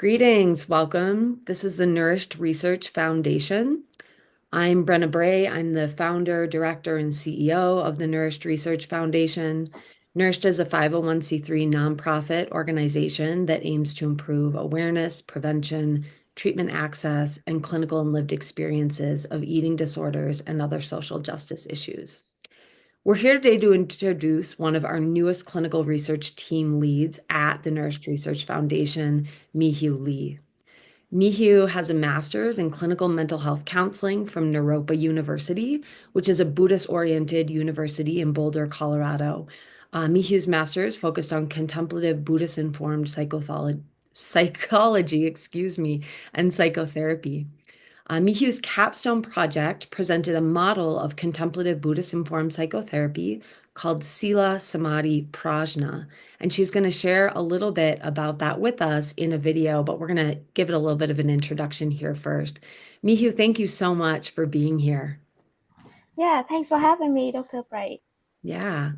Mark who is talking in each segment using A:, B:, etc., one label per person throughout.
A: Greetings, welcome. This is the NourishED Research Foundation. I'm Brenna Bray. I'm the founder, director, and CEO of the NourishED Research Foundation. NourishED is a 501c3 nonprofit organization that aims to improve awareness, prevention, treatment access, and clinical and lived experiences of eating disorders and other social justice issues. We're here today to introduce one of our newest clinical research team leads at the NourishED Research Foundation, Hiếu Lê. Mỹ-Hiếu has a master's in clinical mental health counseling from Naropa University, which is a Buddhist-oriented university in Boulder, Colorado. Mỹ-Hiő's master's focused on contemplative Buddhist-informed psychology, and psychotherapy. Mỹ-Hiő's capstone project presented a model of contemplative Buddhist-informed psychotherapy called Sila-Samadhi-Prajna. And she's going to share a little bit about that with us in a video, but we're going to give it a little bit of an introduction here first. Mỹ-Hiếu, thank you so much for being here.
B: Yeah, thanks for having me, Dr. Bright.
A: Yeah.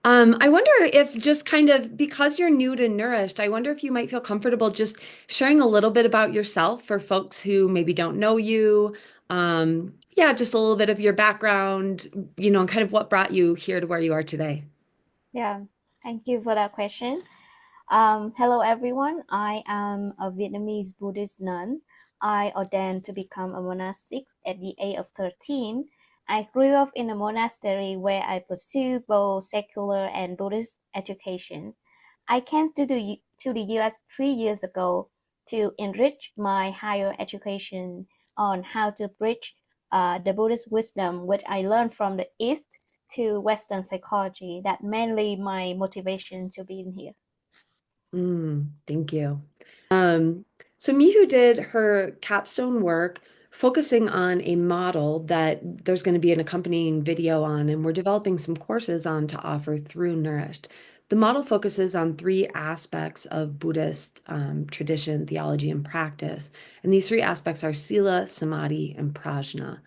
A: I wonder if just kind of because you're new to NourishED, I wonder if you might feel comfortable just sharing a little bit about yourself for folks who maybe don't know you. Yeah, just a little bit of your background, and kind of what brought you here to where you are today.
B: Yeah, thank you for that question. Hello, everyone. I am a Vietnamese Buddhist nun. I ordained to become a monastic at the age of 13. I grew up in a monastery where I pursued both secular and Buddhist education. I came to the US 3 years ago to enrich my higher education on how to bridge the Buddhist wisdom, which I learned from the East, to Western psychology. That mainly my motivation to be in here.
A: Thank you. So Mihu did her capstone work focusing on a model that there's going to be an accompanying video on, and we're developing some courses on to offer through NourishED. The model focuses on three aspects of Buddhist tradition, theology, and practice. And these three aspects are Sila, Samadhi, and Prajna.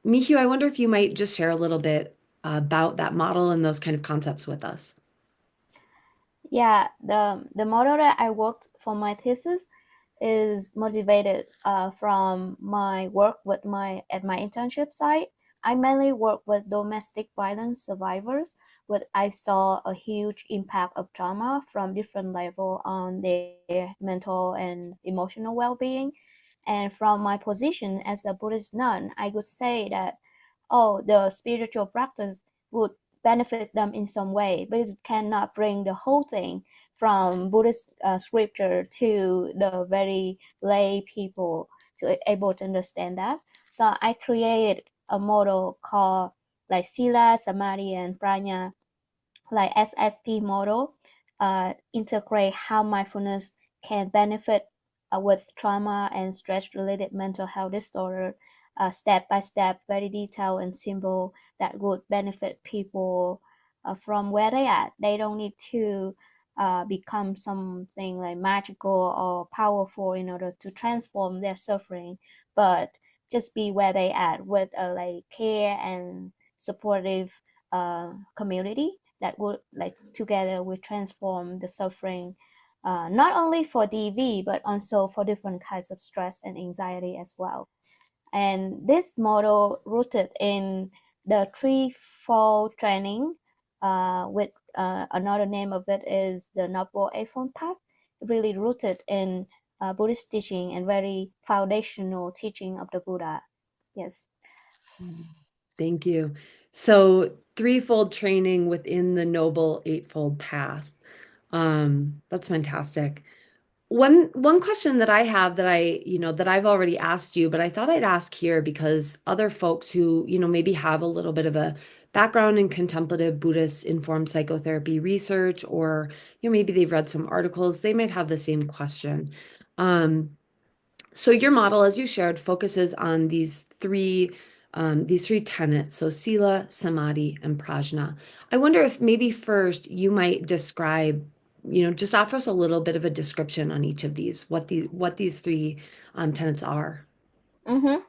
A: Mihu, I wonder if you might just share a little bit about that model and those kind of concepts with us.
B: Yeah, the model that I worked for my thesis is motivated from my work with at my internship site. I mainly work with domestic violence survivors, but I saw a huge impact of trauma from different level on their mental and emotional well-being. And from my position as a Buddhist nun, I could say that, oh, the spiritual practice would benefit them in some way, but it cannot bring the whole thing from Buddhist scripture to the very lay people to able to understand that. So I created a model called like Sila, Samadhi, and Prajna, like SSP model, integrate how mindfulness can benefit with trauma and stress-related mental health disorder, step by step, very detailed and simple that would benefit people from where they are. They don't need to become something like magical or powerful in order to transform their suffering, but just be where they are with a like care and supportive community that would like together we transform the suffering, not only for DV but also for different kinds of stress and anxiety as well. And this model rooted in the threefold training, with another name of it is the Noble Eightfold Path, really rooted in Buddhist teaching and very foundational teaching of the Buddha. Yes.
A: Thank you. So, threefold training within the Noble Eightfold Path. That's fantastic. One question that I have that I've already asked you, but I thought I'd ask here because other folks who, maybe have a little bit of a background in contemplative Buddhist informed psychotherapy research, or, maybe they've read some articles, they might have the same question. So your model, as you shared, focuses on these three tenets, so Sila, Samadhi, and Prajna. I wonder if maybe first you might describe, just offer us a little bit of a description on each of these, what these three tenets are.
B: Mm-hmm.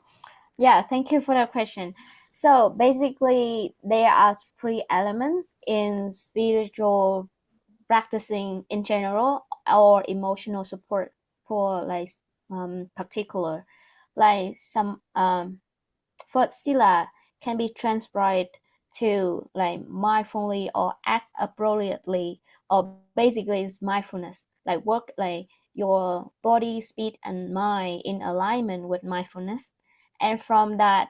B: Yeah, thank you for that question. So basically, there are three elements in spiritual practicing in general or emotional support. for like particular, like some first Sila can be transcribed to like mindfully or act appropriately, or basically it's mindfulness, like work like your body, speed, and mind in alignment with mindfulness, and from that,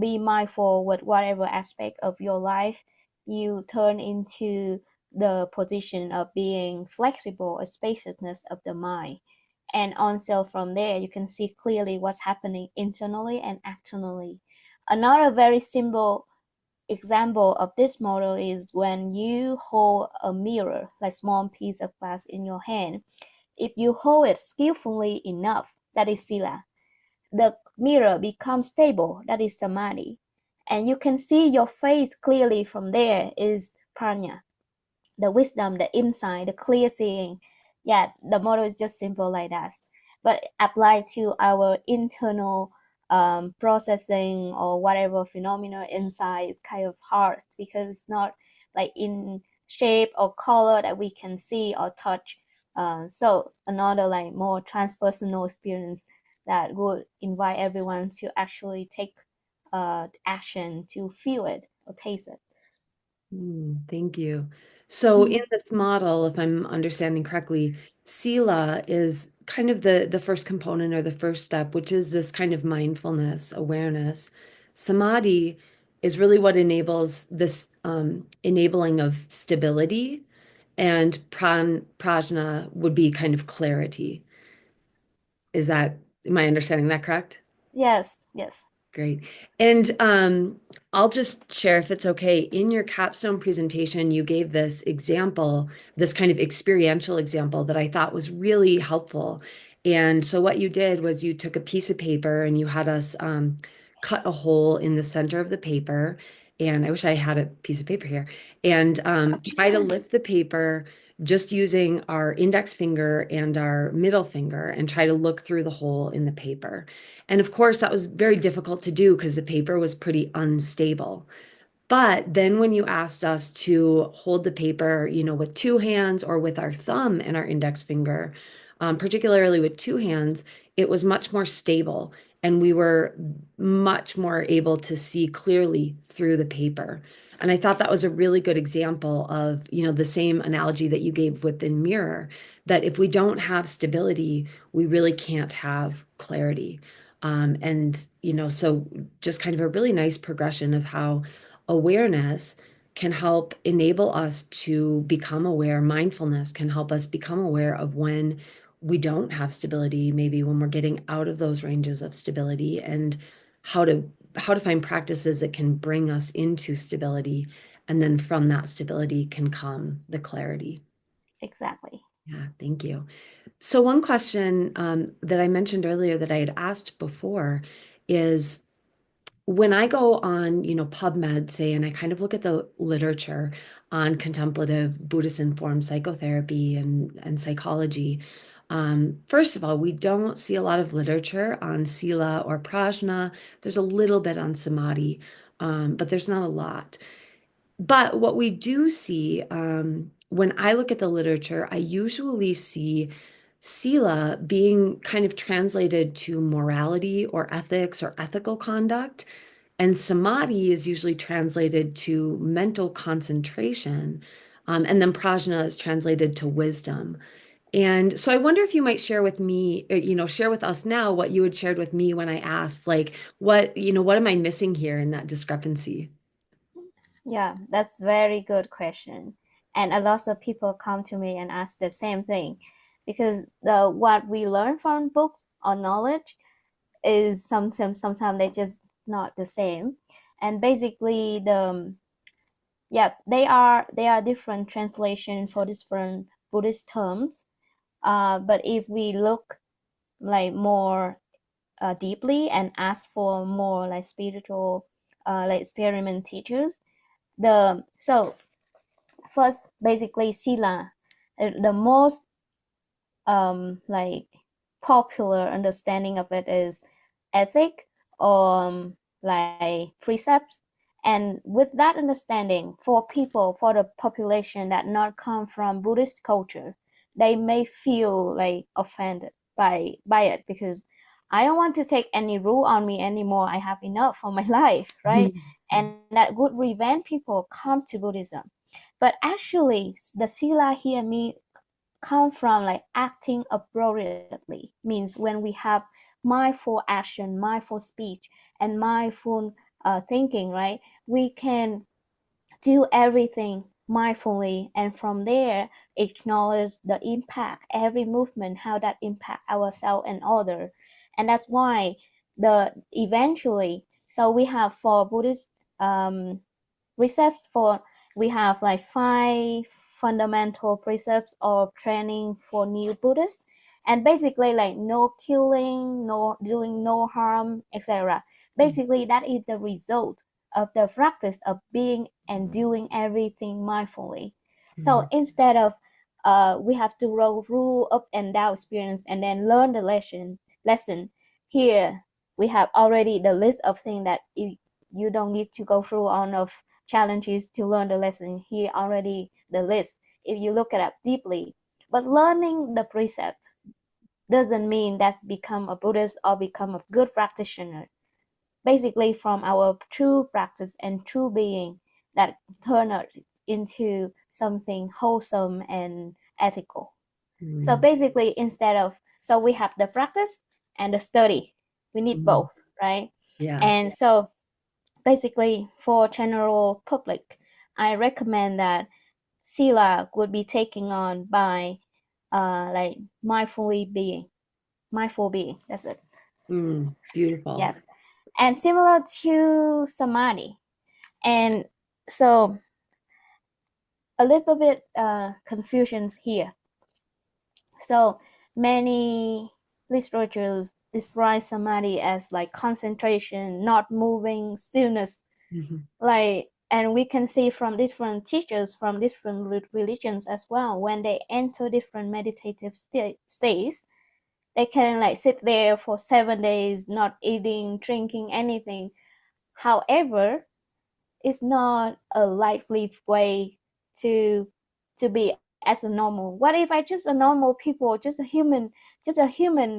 B: be mindful with whatever aspect of your life you turn into the position of being flexible, a spaciousness of the mind. And also from there, you can see clearly what's happening internally and externally. Another very simple example of this model is when you hold a mirror, like small piece of glass in your hand. If you hold it skillfully enough, that is Sila, the mirror becomes stable, that is Samadhi. And you can see your face clearly from there is Prajna, the wisdom, the insight, the clear seeing. Yeah, the model is just simple like that. But applied to our internal processing or whatever phenomena inside is kind of hard because it's not like in shape or color that we can see or touch. So another like more transpersonal experience that would invite everyone to actually take action to feel it or taste it.
A: Thank you. So in
B: Mm.
A: this model, if I'm understanding correctly, Sila is kind of the first component or the first step, which is this kind of mindfulness, awareness. Samadhi is really what enables this enabling of stability, and prajna would be kind of clarity. Am I understanding that correct?
B: Yes, yes.
A: Great. And I'll just share if it's okay. In your capstone presentation, you gave this example, this kind of experiential example that I thought was really helpful. And so what you did was you took a piece of paper and you had us cut a hole in the center of the paper. And I wish I had a piece of paper here. And try to lift the paper just using our index finger and our middle finger and try to look through the hole in the paper. And of course, that was very difficult to do because the paper was pretty unstable. But then when you asked us to hold the paper, with two hands or with our thumb and our index finger, particularly with two hands, it was much more stable. And we were much more able to see clearly through the paper. And I thought that was a really good example of, the same analogy that you gave with the mirror, that if we don't have stability, we really can't have clarity. So just kind of a really nice progression of how awareness can help enable us to become aware. Mindfulness can help us become aware of when we don't have stability, maybe when we're getting out of those ranges of stability, and how to find practices that can bring us into stability. And then from that stability can come the clarity.
B: Exactly.
A: Yeah, thank you. So one question that I mentioned earlier that I had asked before is when I go on, PubMed, say, and I kind of look at the literature on contemplative Buddhist-informed psychotherapy and psychology, first of all, we don't see a lot of literature on Sila or Prajna. There's a little bit on Samadhi, but there's not a lot. But what we do see, when I look at the literature, I usually see Sila being kind of translated to morality or ethics or ethical conduct. And samadhi is usually translated to mental concentration. And then prajna is translated to wisdom. And so I wonder if you might share with me, share with us now what you had shared with me when I asked, like, what am I missing here in that discrepancy?
B: Yeah, that's very good question. And a lot of people come to me and ask the same thing because the what we learn from books or knowledge is sometimes they just not the same. And basically yeah, they are different translation for different Buddhist terms. But if we look like more deeply and ask for more like spiritual like experiment teachers, the so first basically Sila, the most like popular understanding of it is ethic or like precepts. And with that understanding, for people, for the population that not come from Buddhist culture, they may feel like offended by it, because I don't want to take any rule on me anymore. I have enough for my life, right? And that would prevent people come to Buddhism. But actually, the sila here come from like acting appropriately, means when we have mindful action, mindful speech, and mindful thinking, right? We can do everything mindfully, and from there acknowledge the impact, every movement, how that impact ourselves and other. And that's why the eventually, so we have for Buddhist precepts, for we have like 5 fundamental precepts or training for new Buddhists, and basically like no killing, no doing no harm, etc. Basically that is the result of the practice of being and doing everything mindfully. So instead of we have to roll rule up and down experience and then learn the lesson here, we have already the list of things that you don't need to go through all of challenges to learn the lesson. Here already the list if you look it up deeply. But learning the precept doesn't mean that become a Buddhist or become a good practitioner. Basically from our true practice and true being that turn it into something wholesome and ethical. So basically instead of, so we have the practice and the study. We need both, right?
A: Yeah.
B: And so basically for general public, I recommend that Sila would be taken on by like mindful being. That's it.
A: Beautiful.
B: Yes. And similar to Samadhi. And so a little bit confusions here. So many literatures describe Samadhi as like concentration, not moving, stillness. Like, and we can see from different teachers from different religions as well, when they enter different meditative states, they can like sit there for 7 days not eating, drinking anything. However, it's not a likely way to be as a normal. What if I just a normal people, just a human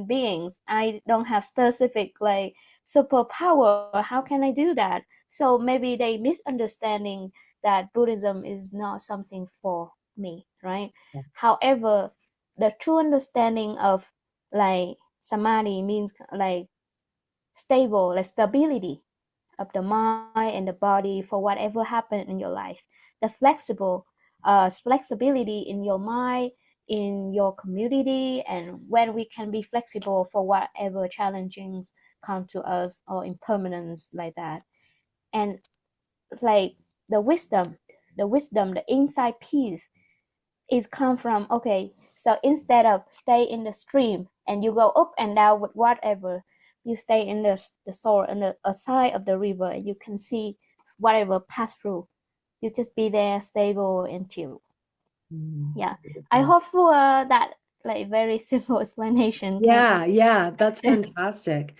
B: beings? I don't have specific like superpower. How can I do that? So maybe they misunderstanding that Buddhism is not something for me, right? However, the true understanding of like samadhi means like stable, like stability of the mind and the body for whatever happened in your life. The flexibility in your mind, in your community, and when we can be flexible for whatever challenges come to us or impermanence like that. And like the the inside peace is come from, okay, so instead of stay in the stream and you go up and down with whatever, you stay in the shore and the side of the river, and you can see whatever pass through. You just be there stable and chill. Yeah, I
A: Beautiful.
B: hope for that like very simple explanation can
A: Yeah, that's
B: just
A: fantastic.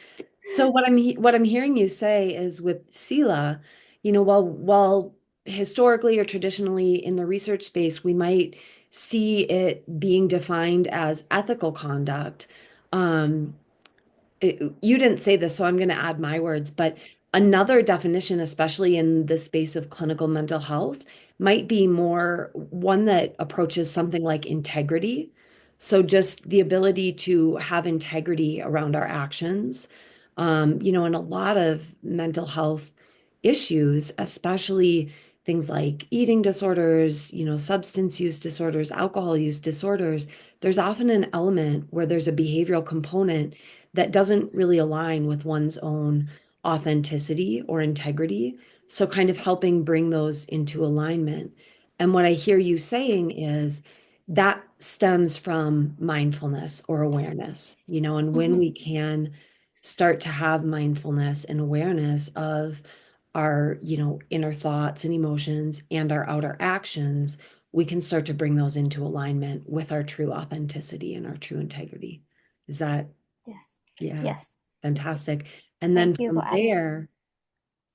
A: So what I'm hearing you say is with Sila, while historically or traditionally in the research space, we might see it being defined as ethical conduct. Um, you didn't say this, so I'm going to add my words, but another definition, especially in the space of clinical mental health, might be more one that approaches something like integrity. So just the ability to have integrity around our actions. In a lot of mental health issues, especially things like eating disorders, substance use disorders, alcohol use disorders, there's often an element where there's a behavioral component that doesn't really align with one's own authenticity or integrity. So, kind of helping bring those into alignment. And what I hear you saying is that stems from mindfulness or awareness, and when
B: Mhm.
A: we can start to have mindfulness and awareness of our, inner thoughts and emotions and our outer actions, we can start to bring those into alignment with our true authenticity and our true integrity. Is that
B: Yes,
A: yeah,
B: yes.
A: fantastic. And then
B: Thank you for adding.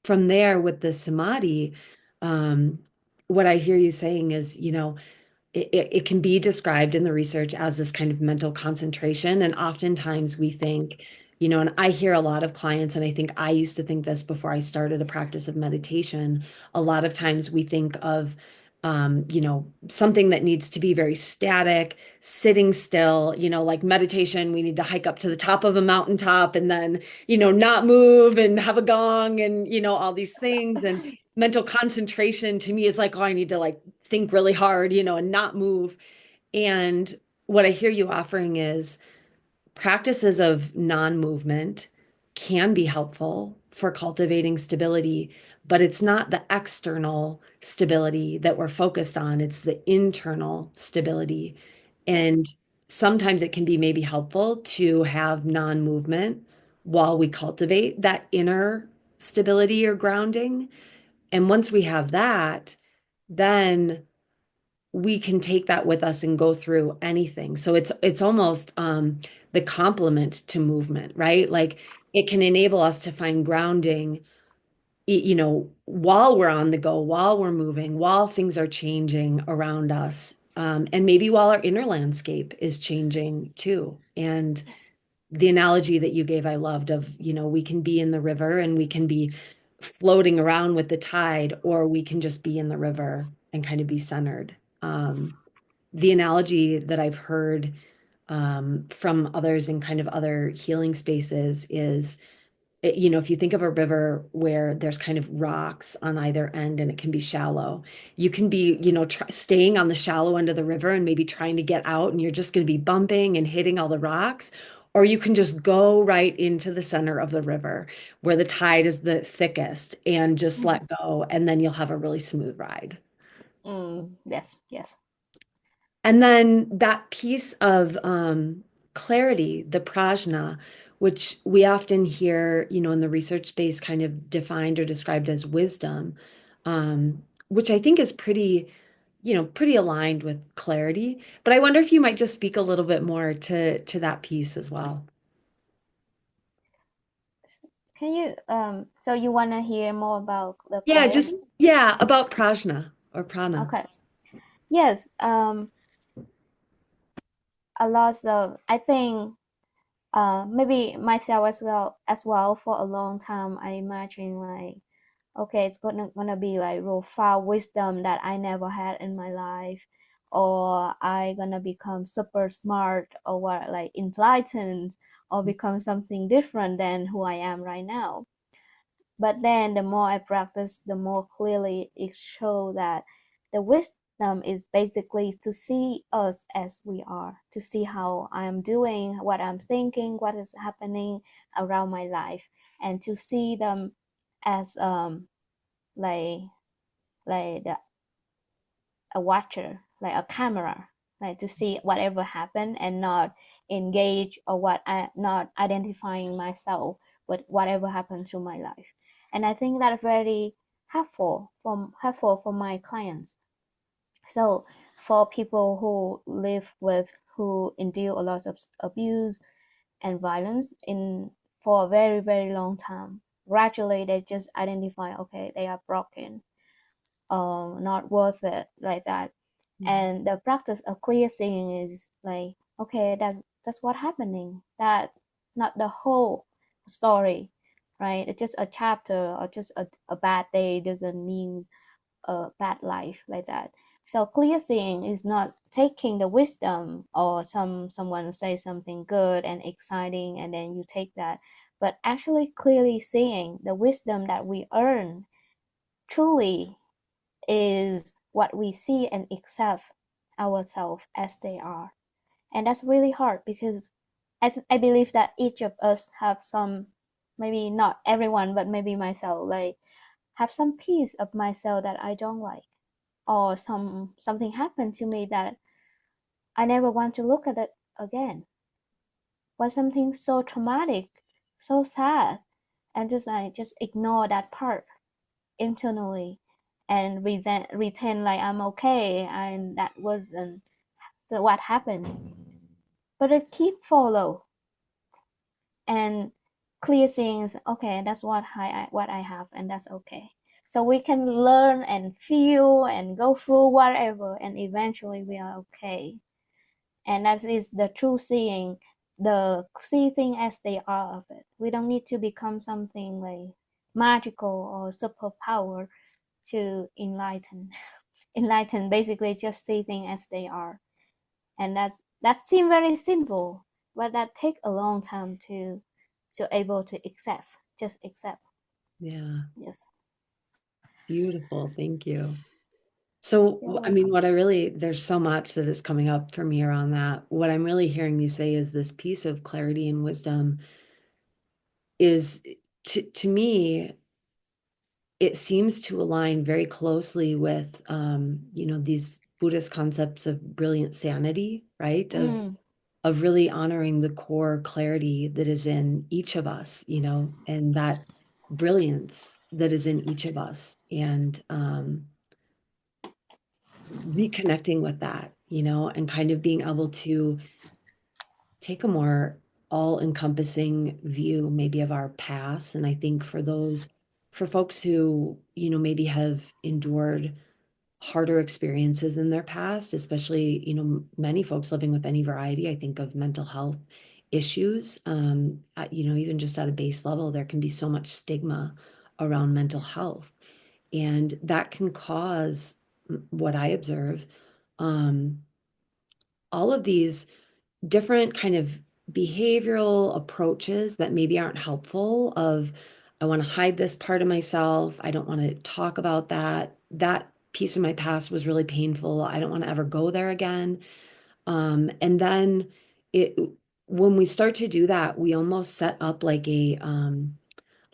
A: from there with the samadhi, um, what I hear you saying is, it can be described in the research as this kind of mental concentration. And oftentimes we think, and I hear a lot of clients, and I think I used to think this before I started a practice of meditation. A lot of times we think of, something that needs to be very static, sitting still, like meditation, we need to hike up to the top of a mountaintop and then, not move and have a gong and, all these things. And mental concentration to me is like, oh, I need to like think really hard, and not move. And what I hear you offering is practices of non-movement can be helpful for cultivating stability, but it's not the external stability that we're focused on, it's the internal stability.
B: Yes.
A: And sometimes it can be maybe helpful to have non-movement while we cultivate that inner stability or grounding. And once we have that, then we can take that with us and go through anything. So it's almost the complement to movement, right? Like it can enable us to find grounding, while we're on the go, while we're moving, while things are changing around us, and maybe while our inner landscape is changing too. And
B: Yes.
A: the analogy that you gave, I loved of, we can be in the river and we can be floating around with the tide, or we can just be in the river and kind of be centered. The analogy that I've heard from others in kind of other healing spaces is, if you think of a river where there's kind of rocks on either end and it can be shallow, you can be, staying on the shallow end of the river and maybe trying to get out and you're just going to be bumping and hitting all the rocks. Or you can just go right into the center of the river where the tide is the thickest and just
B: Mm.
A: let go, and then you'll have a really smooth ride.
B: Yes, yes.
A: And then that piece of clarity, the prajna, which we often hear, in the research space kind of defined or described as wisdom, which I think is pretty aligned with clarity. But I wonder if you might just speak a little bit more to that piece as well.
B: Can you so you want to hear more about the
A: Yeah,
B: clarity?
A: just yeah, about prajna or prana.
B: Okay. Yes, a lot of I think maybe myself as well for a long time I imagine like okay it's gonna be like profound wisdom that I never had in my life, or I gonna become super smart or what like enlightened or become something different than who I am right now. But then the more I practice, the more clearly it shows that the wisdom is basically to see us as we are, to see how I am doing, what I'm thinking, what is happening around my life, and to see them as like the a watcher, like a camera, like to see whatever happened and not engage or what I not identifying myself with whatever happened to my life. And I think that very helpful for my clients. So for people who live with who endure a lot of abuse and violence in for a very very long time, gradually they just identify okay they are broken, not worth it like that. And the practice of clear seeing is like okay that's what happening, that not the whole story, right? It's just a chapter or just a bad day doesn't mean a bad life like that. So clear seeing is not taking the wisdom or someone say something good and exciting and then you take that, but actually clearly seeing the wisdom that we earn truly is what we see and accept ourselves as they are. And that's really hard because I believe that each of us have some, maybe not everyone but maybe myself, like have some piece of myself that I don't like, or something happened to me that I never want to look at it again, was something so traumatic, so sad, and just I just ignore that part internally and retain like I'm okay and that wasn't what happened, but it keep follow and clear things okay that's what I have and that's okay. So we can learn and feel and go through whatever, and eventually we are okay. And that is the true seeing, the see things as they are of it. We don't need to become something like magical or superpower to enlighten. Enlighten basically just see things as they are. And that seems very simple, but that take a long time to able to accept, just accept.
A: Yeah.
B: Yes.
A: Beautiful. Thank you.
B: You're
A: So, I mean,
B: welcome.
A: what I really, there's so much that is coming up for me around that. What I'm really hearing you say is this piece of clarity and wisdom is to me, it seems to align very closely with, these Buddhist concepts of brilliant sanity, right?
B: Mm,
A: Of really honoring the core clarity that is in each of us, and that brilliance that is in each of us. And reconnecting with that, and kind of being able to take a more all-encompassing view maybe of our past. And I think for folks who, maybe have endured harder experiences in their past, especially, many folks living with any variety, I think of mental health issues, even just at a base level, there can be so much stigma around mental health. And that can cause what I observe, um, all of these different kind of behavioral approaches that maybe aren't helpful of I want to hide this part of myself. I don't want to talk about that. That piece of my past was really painful. I don't want to ever go there again. And then it when we start to do that, we almost set up like a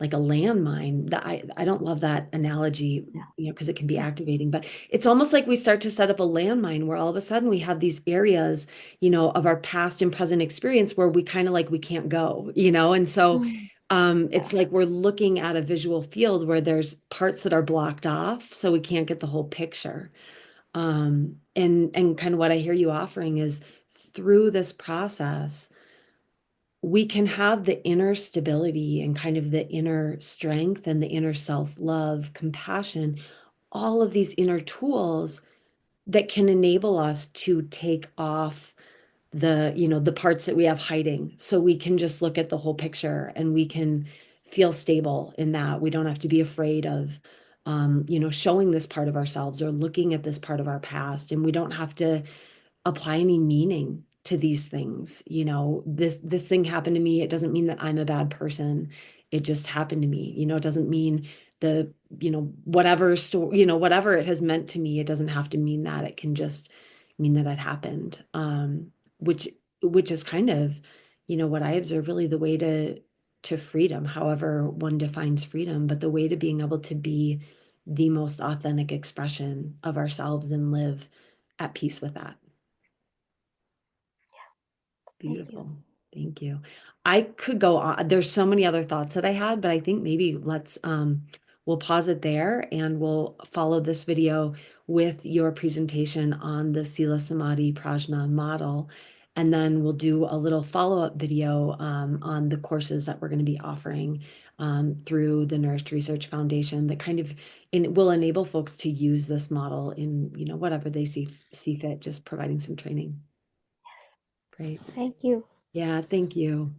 A: landmine. That I don't love that analogy,
B: yeah.
A: because it can be activating, but it's almost like we start to set up a landmine where all of a sudden we have these areas, of our past and present experience where we kind of like we can't go, and so
B: Mm,
A: it's
B: yeah.
A: like we're looking at a visual field where there's parts that are blocked off, so we can't get the whole picture. And kind of what I hear you offering is through this process we can have the inner stability and kind of the inner strength and the inner self-love, compassion, all of these inner tools that can enable us to take off the parts that we have hiding. So we can just look at the whole picture and we can feel stable in that. We don't have to be afraid of showing this part of ourselves or looking at this part of our past. And we don't have to apply any meaning to these things. This thing happened to me. It doesn't mean that I'm a bad person. It just happened to me. It doesn't mean whatever story, whatever it has meant to me, it doesn't have to mean that. It can just mean that it happened. Which which is kind of, what I observe really the way to freedom, however one defines freedom, but the way to being able to be the most authentic expression of ourselves and live at peace with that.
B: Thank you.
A: Beautiful. Thank you. I could go on. There's so many other thoughts that I had, but I think maybe we'll pause it there and we'll follow this video with your presentation on the Sila-Samadhi-Prajna model. And then we'll do a little follow-up video on the courses that we're going to be offering through the NourishED Research Foundation that kind of will enable folks to use this model in, whatever they see fit, just providing some training.
B: Yes.
A: Great.
B: Thank you.
A: Yeah, thank you.